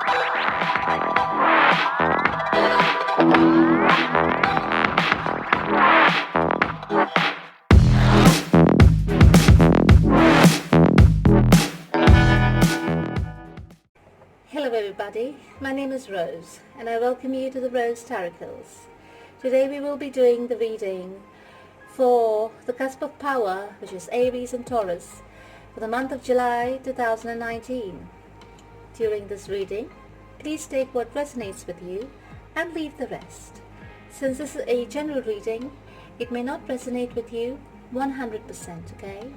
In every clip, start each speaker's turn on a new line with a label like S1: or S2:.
S1: Hello everybody, my name is Rose and I welcome you to the Rose Tarocles. Today we will be doing the reading for the cusp of power, which is Aries and Taurus, for the month of July 2019. During this reading, please take what resonates with you and leave the rest. Since this is a general reading, it may not resonate with you 100%, okay?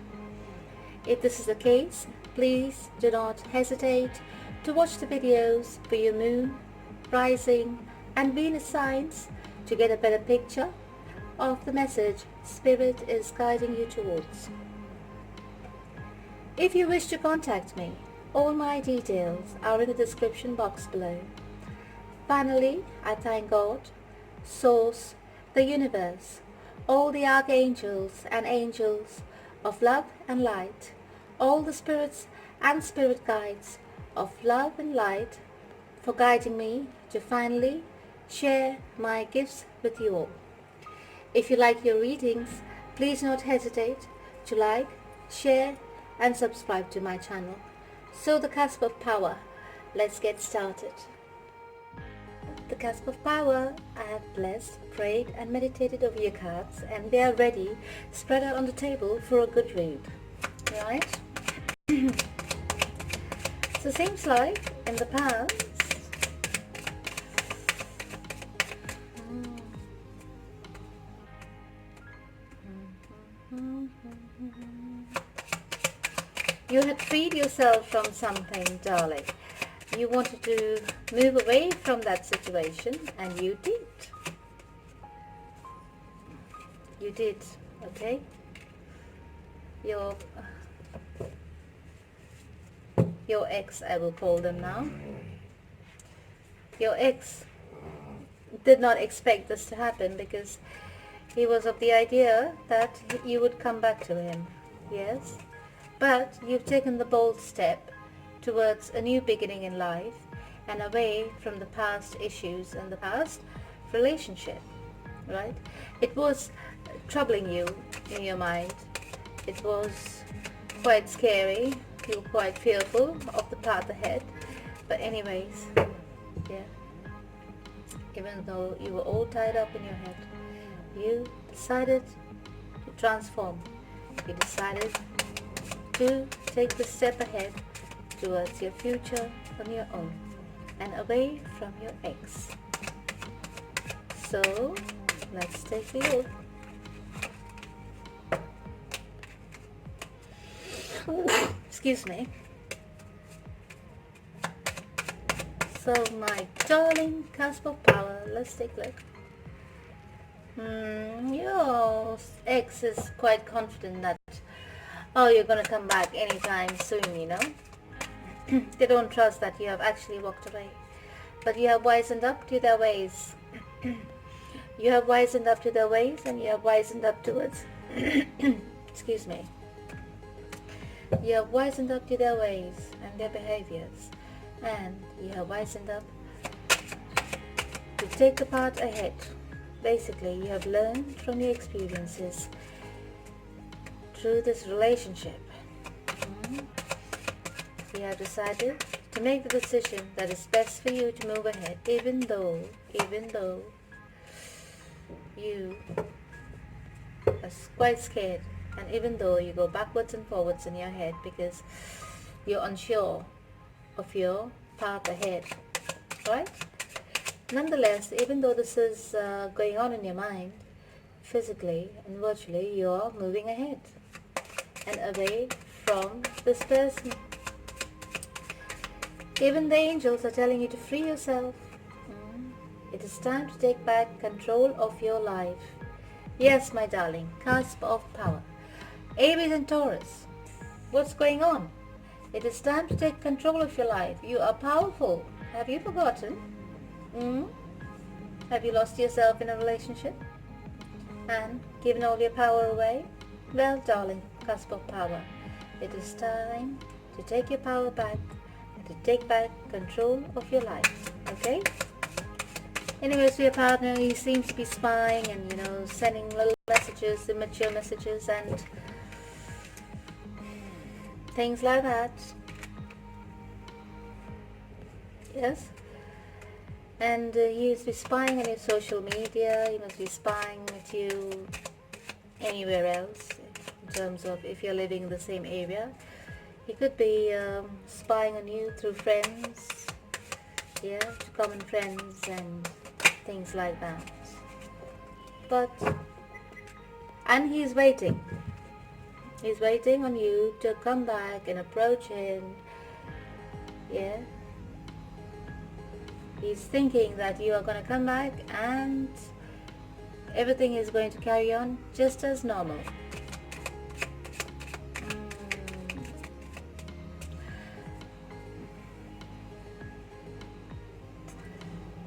S1: If this is the case, please do not hesitate to watch the videos for your moon, rising and Venus signs to get a better picture of the message Spirit is guiding you towards. If you wish to contact me, all my details are in the description box below. Finally, I thank God, Source, the universe, all the archangels and angels of love and light, all the spirits and spirit guides of love and light for guiding me to finally share my gifts with you all. If you like your readings, please do not hesitate to like, share and subscribe to my channel. So the cusp of power, let's get started. The cusp of power, I have blessed, prayed and meditated over your cards and they are ready, spread out on the table for a good read. Right? So seems like in the past, you had freed yourself from something, darling. You wanted to move away from that situation and you did. You did, okay? Your ex, I will call them now. Your ex did not expect this to happen because he was of the idea that you would come back to him. Yes? But you've taken the bold step towards a new beginning in life and away from the past issues and the past relationship. Right? It was troubling you in your mind. It was quite scary. You were quite fearful of the path ahead, but anyways, yeah, even though you were all tied up in your head, you decided to transform. You decided to take the step ahead towards your future on your own and away from your ex. So let's take a look. Excuse me. So my darling cusp of power, let's take a look. Your ex is quite confident that, oh, you're going to come back anytime soon, you know. They don't trust that you have actually walked away. But you have wisened up to their ways. You have wisened up to their ways and you have wisened up towards, excuse me. You have wisened up to their ways and their behaviors, and you have wisened up to take the path ahead. Basically, you have learned from your experiences through this relationship. You have decided to make the decision that is best for you to move ahead, even though you are quite scared. And even though you go backwards and forwards in your head because you're unsure of your path ahead, right? Nonetheless, even though this is going on in your mind, physically and virtually, you're moving ahead and away from this person. Even the angels are telling you to free yourself. It is time to take back control of your life. Yes, my darling, cusp of power. Aries and Taurus, what's going on? It is time to take control of your life. You are powerful. Have you forgotten? Have you lost yourself in a relationship and given all your power away? Well, darling, cusp of power, it is time to take your power back and to take back control of your life. Okay? Anyways, for your partner, he seems to be spying and, sending little messages, immature messages and things like that. Yes? And he must be spying on your social media, he must be spying at you anywhere else, in terms of if you're living in the same area. He could be spying on you through friends, yeah, common friends and things like that. And he's waiting. He's waiting on you to come back and approach him, yeah. He's thinking that you are going to come back and everything is going to carry on just as normal.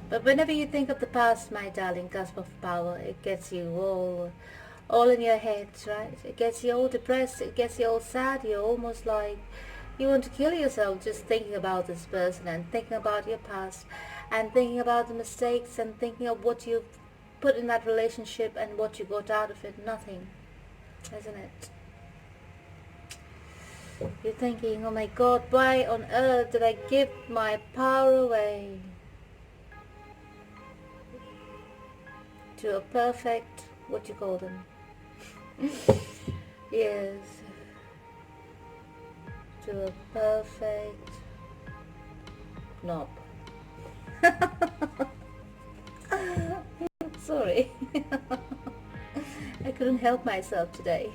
S1: But whenever you think of the past, my darling cusp of power, it gets you all in your head, right? It gets you all depressed, it gets you all sad, you're almost like you want to kill yourself just thinking about this person and thinking about your past and thinking about the mistakes and thinking of what you put in that relationship and what you got out of it. Nothing, isn't it? You're thinking, oh my God, why on earth did I give my power away to a perfect, what you call them? Yes, to a perfect knob. Sorry. I couldn't help myself today.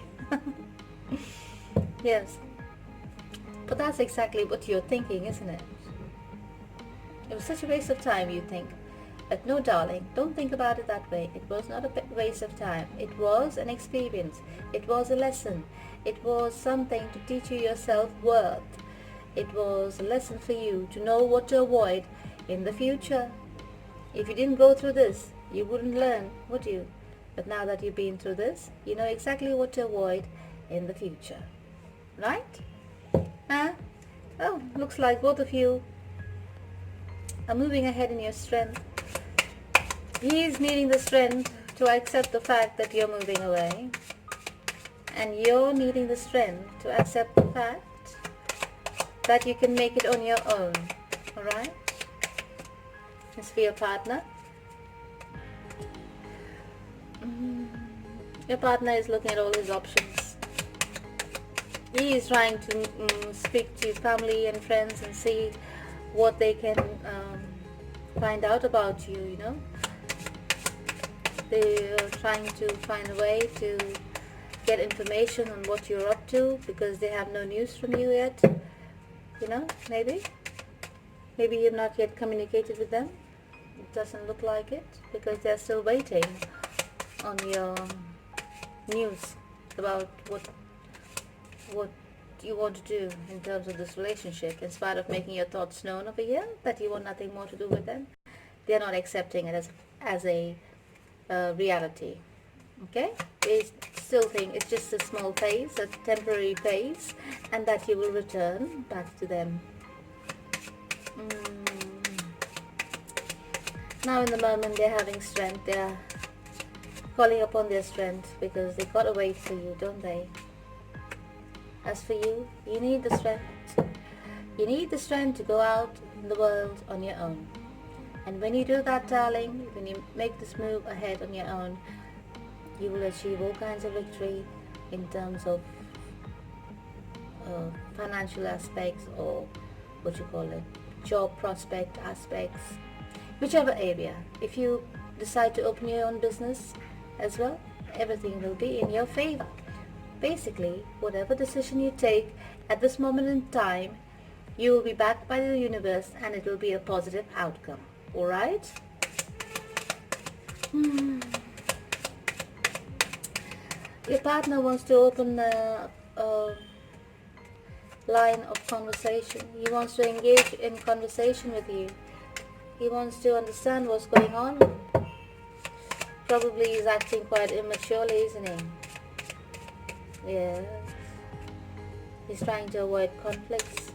S1: Yes, but that's exactly what you're thinking, isn't it? It was such a waste of time, you think. But no, darling, don't think about it that way. It was not a waste of time. It was an experience. It was a lesson. It was something to teach you your self-worth. It was a lesson for you to know what to avoid in the future. If you didn't go through this, you wouldn't learn, would you? But now that you've been through this, you know exactly what to avoid in the future. Right? Huh? Oh, looks like both of you are moving ahead in your strength. He's needing the strength to accept the fact that you're moving away. And you're needing the strength to accept the fact that you can make it on your own. Alright? It's for your partner. Your partner is looking at all his options. He is trying to speak to family and friends and see what they can find out about you, They are trying to find a way to get information on what you're up to because they have no news from you yet. Maybe you've not yet communicated with them. It doesn't look like it because they're still waiting on your news about what you want to do in terms of this relationship. In spite of making your thoughts known over here that you want nothing more to do with them, they're not accepting it as a reality. Okay? They still think it's just a small phase, a temporary phase, and that you will return back to them. Now in the moment they're having strength, they're calling upon their strength because they gotta wait for you, don't they? As for you, you need the strength. You need the strength to go out in the world on your own. And when you do that, darling, when you make this move ahead on your own, you will achieve all kinds of victory in terms of financial aspects or what you call it, job prospect aspects, whichever area. If you decide to open your own business as well, everything will be in your favor. Basically, whatever decision you take at this moment in time, you will be backed by the universe and it will be a positive outcome. Alright? Your partner wants to open a line of conversation. He wants to engage in conversation with you. He wants to understand what's going on. Probably he's acting quite immaturely, isn't he? Yes. He's trying to avoid conflicts.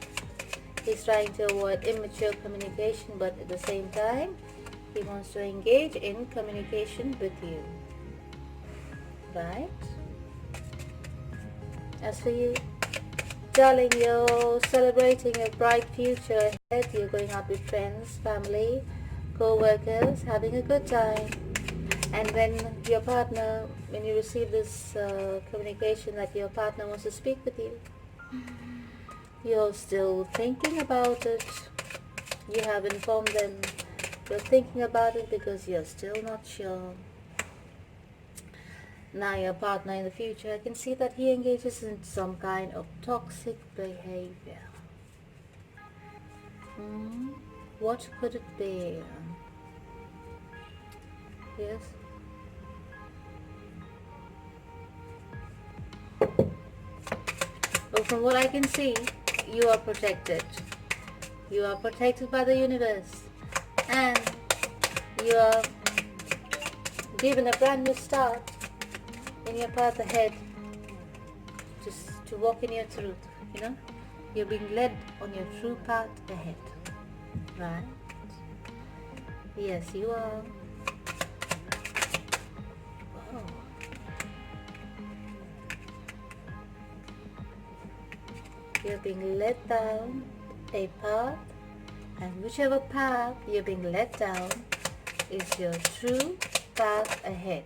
S1: He's trying to avoid immature communication, but at the same time, he wants to engage in communication with you. Right? As for you, darling, you're celebrating a bright future ahead. You're going out with friends, family, co-workers, having a good time. And when your partner, when you receive this communication that your partner wants to speak with you, you're still thinking about it. You have informed them you're thinking about it because you're still not sure. Now your partner in the future, I can see that he engages in some kind of toxic behavior. What could it be? Yes? Well, from what I can see, you are protected. You are protected by the universe. And you are given a brand new start in your path ahead, just to walk in your truth. You're being led on your true path ahead. Right? Yes, you are. Wow. You're being led down a path, and whichever path you're being led down is your true path ahead.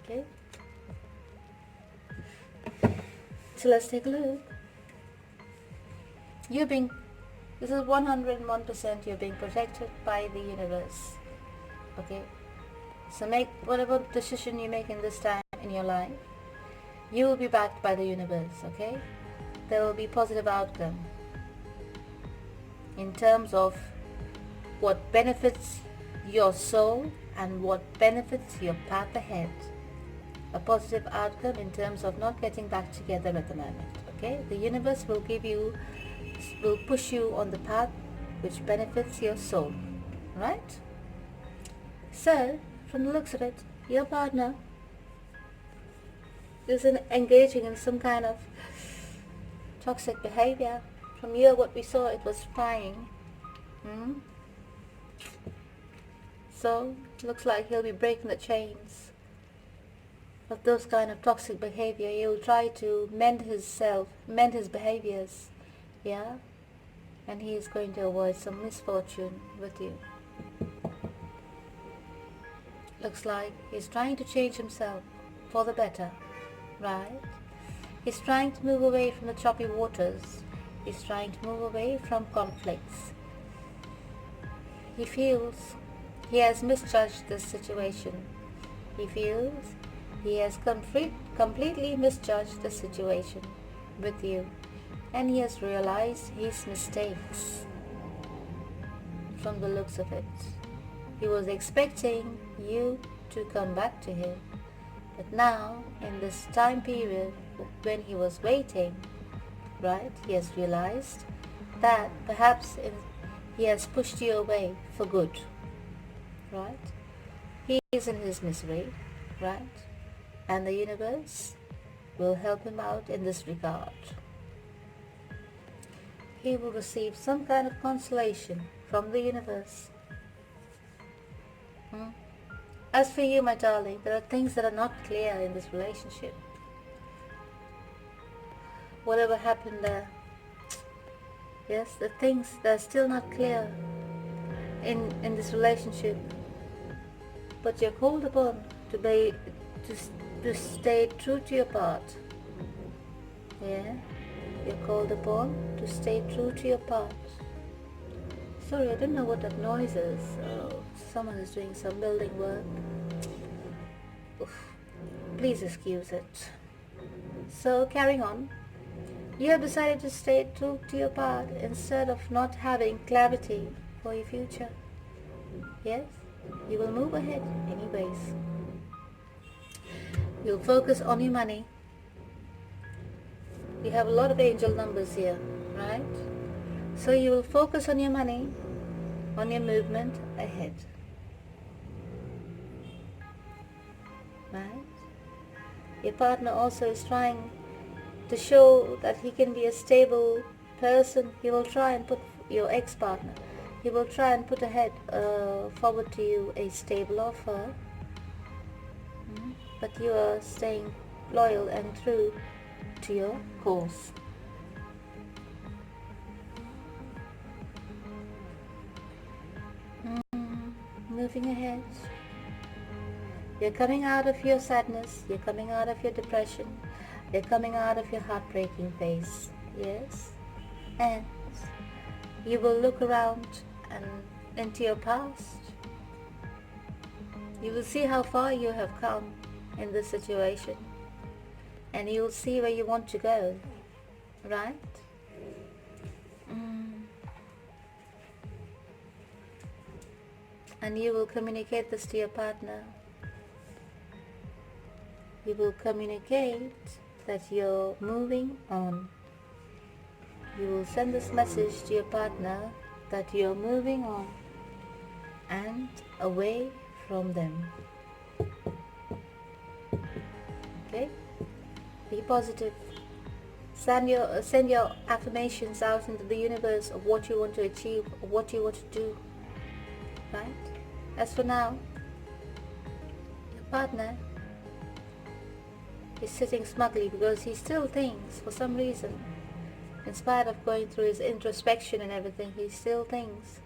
S1: Okay? So let's take a look. This is 101% you're being protected by the universe. Okay? So make whatever decision you make in this time in your life, you will be backed by the universe, okay? There will be positive outcome in terms of what benefits your soul and what benefits your path ahead. A positive outcome in terms of not getting back together at the moment, okay? The universe will push you on the path which benefits your soul, right? So, from the looks of it, your partner is engaging in some kind of toxic behavior. From here, what we saw, it was crying. So, looks like he'll be breaking the chains of those kind of toxic behavior. He'll try to mend his behaviors, yeah? And he is going to avoid some misfortune with you. Looks like he's trying to change himself for the better, right? He's trying to move away from the choppy waters. He's trying to move away from conflicts. He feels he has misjudged this situation. He feels he has completely misjudged the situation with you, and he has realized his mistakes from the looks of it. He was expecting you to come back to him, but now in this time period when he was waiting, right, he has realized that perhaps he has pushed you away for good, right? He is in his misery, right? And the universe will help him out in this regard. He will receive some kind of consolation from the universe. As for you, my darling, there are things that are not clear in this relationship. Whatever happened there, yes, the things that are still not clear in this relationship, but you're called upon to stay true to your part. Yeah, you're called upon to stay true to your part. Sorry, I don't know what that noise is. Someone is doing some building work. Oof. Please excuse it. So, carrying on. You have decided to stay true to your part instead of not having clarity for your future. Yes, you will move ahead anyways. You'll focus on your money. You have a lot of angel numbers here, right? So you will focus on your money, on your movement ahead. Right? Your partner also is trying to show that he can be a stable person. He will try and put your ex-partner, he will try and put ahead forward to you a stable offer, but you are staying loyal and true to your course. Moving ahead, you're coming out of your sadness, you're coming out of your depression, you're coming out of your heartbreaking phase. Yes, and you will look around and into your past. You will see how far you have come in this situation, and you'll see where you want to go, right? And you will communicate this to your partner. You will communicate that you're moving on. You will send this message to your partner that you're moving on and away from them. Okay? Be positive. Send your affirmations out into the universe of what you want to achieve, or what you want to do. Right? As for now, your partner is sitting smugly because he still thinks, for some reason, in spite of going through his introspection and everything, he still thinks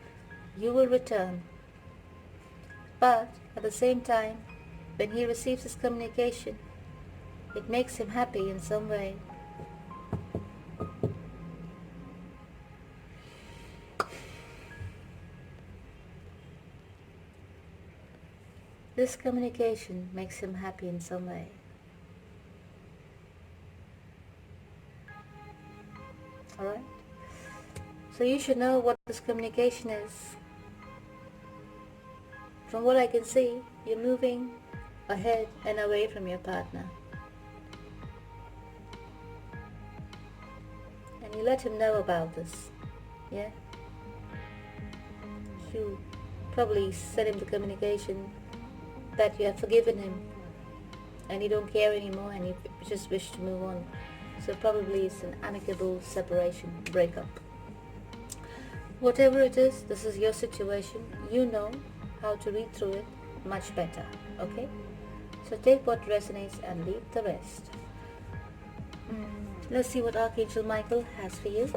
S1: you will return. But at the same time, when he receives this communication, it makes him happy in some way. This communication makes him happy in some way. Alright? So you should know what this communication is. From what I can see, you're moving ahead and away from your partner. And you let him know about this. Yeah? You probably send him the communication that you have forgiven him and you don't care anymore and you just wish to move on. So probably it's an amicable separation, breakup. Whatever it is, this is your situation. You know how to read through it much better. Okay? So take what resonates and leave the rest. Let's see what Archangel Michael has for you.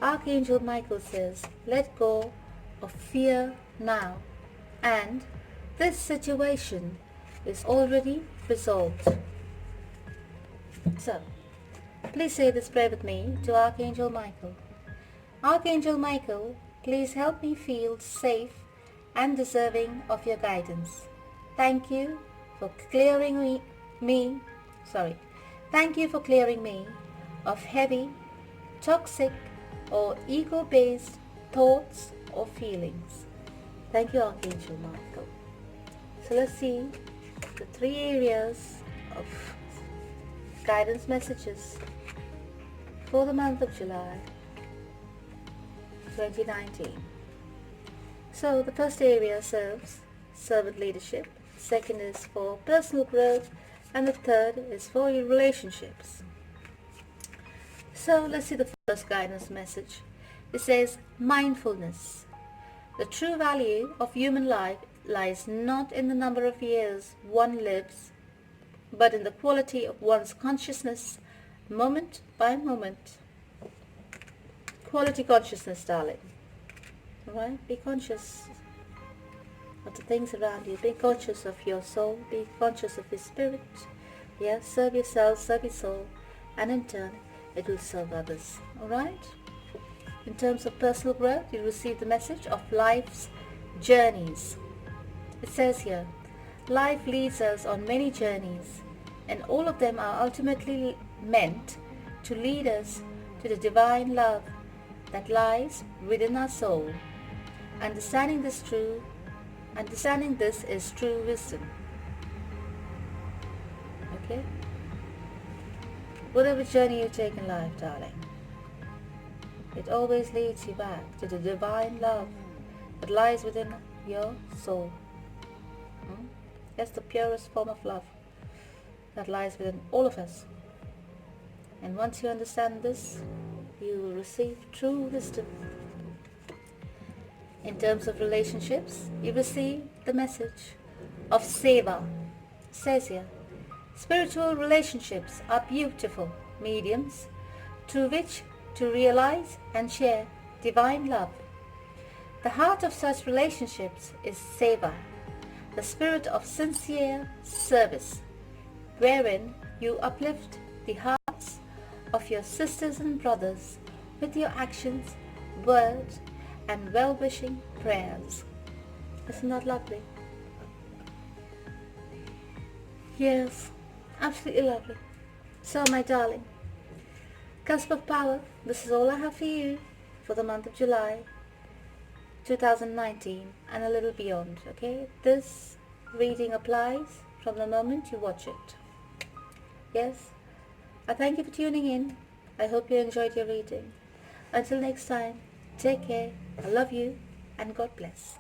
S1: Archangel Michael says, let go of fear now, and this situation is already resolved. So, please say this prayer with me to Archangel Michael. Archangel Michael, please help me feel safe and deserving of your guidance. Thank you for clearing me of heavy, toxic, or ego-based thoughts or feelings. Thank you, Archangel Michael. So let's see the 3 areas of guidance messages for the month of July 2019. So the first area serves servant leadership, second is for personal growth, and the third is for your relationships. So let's see the first guidance message. It says, mindfulness. The true value of human life lies not in the number of years one lives, but in the quality of one's consciousness, moment by moment. Quality consciousness, darling. Alright? Be conscious of the things around you. Be conscious of your soul. Be conscious of your spirit. Yeah? Serve yourself, serve your soul, and in turn, it will serve others. Alright? In terms of personal growth, you receive the message of life's journeys. It says here, life leads us on many journeys, and all of them are ultimately meant to lead us to the divine love that lies within our soul. Understanding this is true wisdom. Okay? Whatever journey you take in life, darling, it always leads you back to the divine love that lies within your soul. That's the purest form of love. that lies within all of us. And once you understand this, you will receive true wisdom. In terms of relationships, you receive the message of Seva. It says here, spiritual relationships are beautiful mediums through which to realize and share divine love. The heart of such relationships is Seva, the spirit of sincere service, wherein you uplift the hearts of your sisters and brothers with your actions, words, and well-wishing prayers. Isn't that lovely? Yes, absolutely lovely. So, my darling, cusp of power, this is all I have for you for the month of July 2019 and a little beyond, okay? This reading applies from the moment you watch it. Yes, I thank you for tuning in. I hope you enjoyed your reading. Until next time, take care. I love you and God bless.